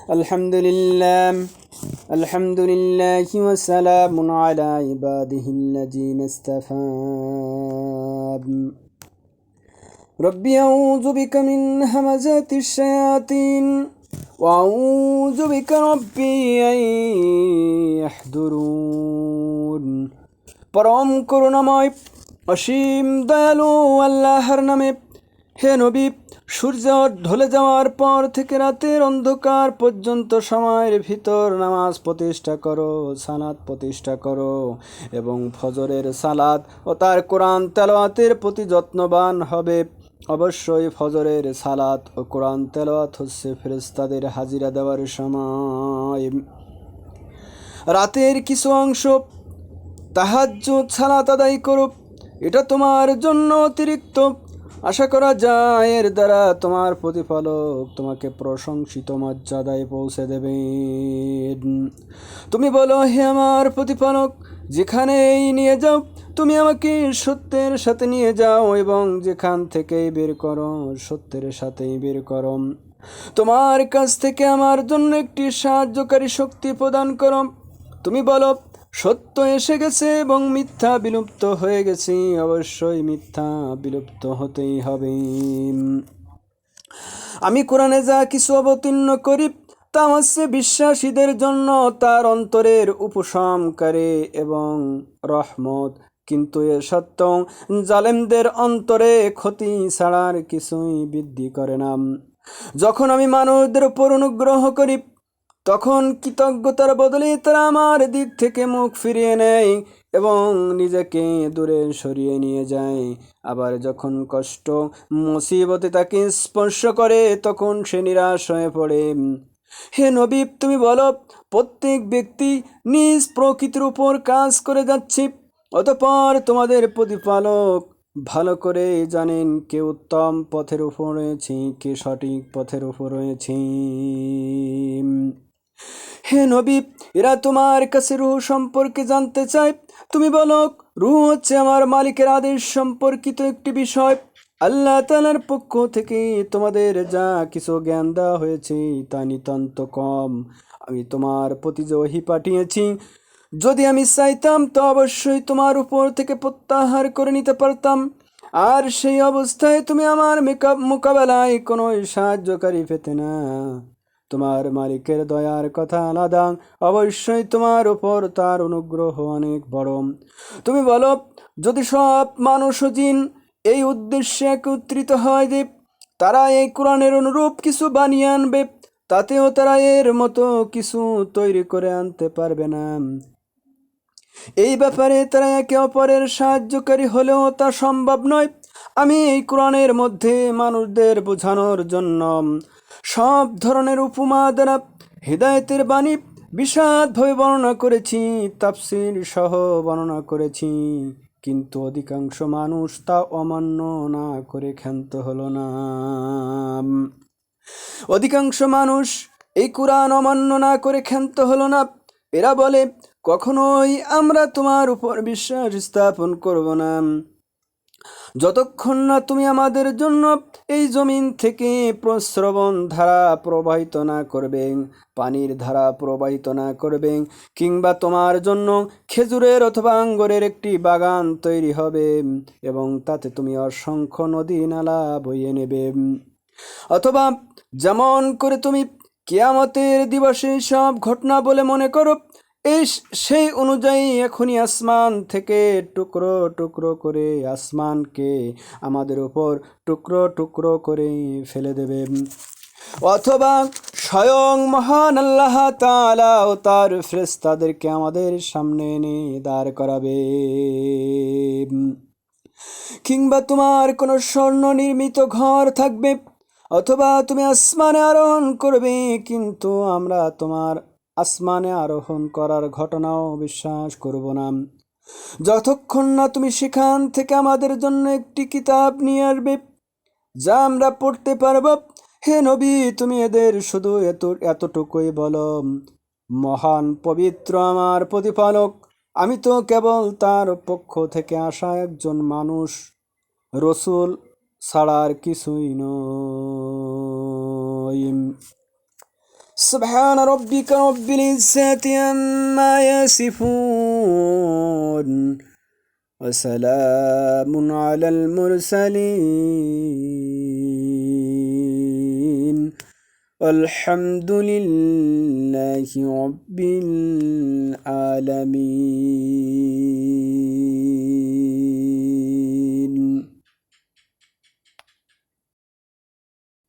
আলহামদুলিল্লাহ আলহামদুলিল্লাহি ওয়া সালামুন আলা ইবাদিহিল্লাযীনা ইসতাফা। রব্বি আউযু বিকা মিন হামাযাতিশ শায়াতিন ওয়া আউযু বিকা রব্বি আন ইয়াহদুরুন। পরম করুণাময় অসীম দয়ালু আল্লাহর নামে। হে নবী, সূর্য ঢলে যাওয়ার পর থেকে রাতের অন্ধকার পর্যন্ত সময়ের ভিতর নামাজ প্রতিষ্ঠা করো, সালাত প্রতিষ্ঠা করো এবং ফজরের সালাত ও তার কোরআন তেলাওয়াতের প্রতি যত্নবান হবে। অবশ্যই ফজরের সালাত ও কোরআন তেলাওয়াত হচ্ছে ফেরেশতাদের হাজিরা দেওয়ার সময়। রাতের কিছু অংশ তাহাজ্জুদ সালাত আদায় করো, এটা তোমার জন্য অতিরিক্ত। আশা করা যায় এর দ্বারা তোমার প্রতিপালক তোমাকে প্রশংসিত মর্যাদায় পৌঁছে দেবেন। তুমি বলো, হে আমার প্রতিপালক, যেখানেই নিয়ে যাও তুমি আমাকে সত্যের সাথে নিয়ে যাও এবং যেখান থেকেই বের করো সত্যের সাথেই বের করো। তোমার কাছ থেকে আমার জন্য একটি সাহায্যকারী শক্তি প্রদান করো। তুমি বলো, সত্য এসে গেছে এবং মিথ্যা বিলুপ্ত হয়ে গেছে। অবশ্যই মিথ্যা বিলুপ্ত হতেই হবে। আমি কোরআনে যা কিছু অবতীর্ণ করি তা হচ্ছে বিশ্বাসীদের জন্য তার অন্তরের উপশমকারী এবং রহমত, কিন্তু এ সত্ত্বেও জালেমদের অন্তরে ক্ষতি ছাড়ার কিছুই বৃদ্ধি করে না। যখন আমি মানুষদের উপর অনুগ্রহ করি তখন কৃতজ্ঞতার বদলে তারা আমার দিক থেকে মুখ ফিরিয়ে নেয় এবং নিজেকে দূরে সরিয়ে নিয়ে যায়। আবার যখন কষ্ট মুসিবতে তাকে স্পর্শ করে তখন সে নিরাশ হয়ে পড়ে। হে নবী, তুমি বলো, প্রত্যেক ব্যক্তি নিজ প্রকৃতির উপর কাজ করে যাচ্ছে, অতঃপর তোমাদের প্রতিপালক ভালো করে জানেন কে উত্তম পথের উপর রয়েছে, কে সঠিক পথের উপর রয়েছে। হে নবী, এরা তোমার কাছে রূহ সম্পর্কে জানতে চায়। তুমি বলো, রূহ হচ্ছে আমার মালিকের আদেশ সম্পর্কিত একটি বিষয়। আল্লাহ তাআলার পক্ষ থেকে তোমাদের যা কিছু জ্ঞান দেওয়া হয়েছে তা নিতান্ত কম। আমি তোমার প্রতি যে ওহী পাঠিয়েছি, যদি আমি চাইতাম তো অবশ্যই তোমার উপর থেকে প্রত্যাহার করে নিতে পারতাম, আর সেই অবস্থায় তুমি আমার মোকাবেলায় কোনো সাহায্যকারী পেতে না। তোমার মালিকের দয়ার কথা আলাদা, অবশ্যই তোমার উপর তার অনুগ্রহ অনেক বড়। তুমি বলো, যদি সব মানুষ ও জিন এই উদ্দেশ্যে একত্রিত হয় যে তারা এই কোরআনের অনুরূপ কিছু বানিয়ে আনবে, তাতেও তারা এর মতো কিছু তৈরি করে আনতে পারবে না। এই ব্যাপারে তারা একে অপরের সাহায্যকারী হলেও তা সম্ভব নয়। আমি এই কোরআনের মধ্যে মানুষদের বোঝানোর জন্য সব ধরনের উপমা দ্বারা হিদায়তের বাণী বিশদভাবে বর্ণনা করেছি, তাফসীর সহ বর্ণনা করেছি, কিন্তু অধিকাংশ মানুষ তা অমান্য না করে ক্ষান্ত হলো না। অধিকাংশ মানুষ এই কোরআন অমান্য না করে ক্ষান্ত হলো না। এরা বলে, কখনোই আমরা তোমার উপর বিশ্বাস স্থাপন করব না যতক্ষণ না তুমি আমাদের জন্য এই জমিন থেকে প্রস্রবণ ধারা প্রবাহিত না করবে, পানির ধারা প্রবাহিত না করবে, কিংবা তোমার জন্য খেজুরের অথবা আঙ্গুরের একটি বাগান তৈরি হবে এবং তাতে তুমি অসংখ্য নদী নালা বইয়ে নেবে, অথবা যেমন করে তুমি কিয়ামতের দিবসে সব ঘটনা বলে মনে করো, এই সেই অনুযায়ী এখনই আসমান থেকে টুকরো টুকরো করে আসমানকে আমাদের উপর টুকরো টুকরো করে ফেলে দেবে, অথবা স্বয়ং মহান আল্লাহ তাআলা ও তার ফেরেশতাদেরকে আমাদের সামনে এনে দাঁড় করাবে, কিংবা তোমার কোনো স্বর্ণ নির্মিত ঘর থাকবে, অথবা তুমি আসমানে আরোহণ করবে, কিন্তু আমরা তোমার আসমানে আরোহণ করার ঘটনাও বিশ্বাস করব না যতক্ষণ না তুমি সেখান থেকে আমাদের জন্য একটি কিতাব নিয়ে আসবে যা আমরা পড়তে পারব। হে নবী, তুমি এদের শুধু এতটুকুই বলো, মহান পবিত্র আমার প্রতিপালক, আমি তো কেবল তার পক্ষ থেকে আসা একজন মানুষ, রসুল ছাড়া আর কিছুই নই। سبحان ربك رب العزة عما يصفون وسلام على المرسلين والحمد لله رب العالمين.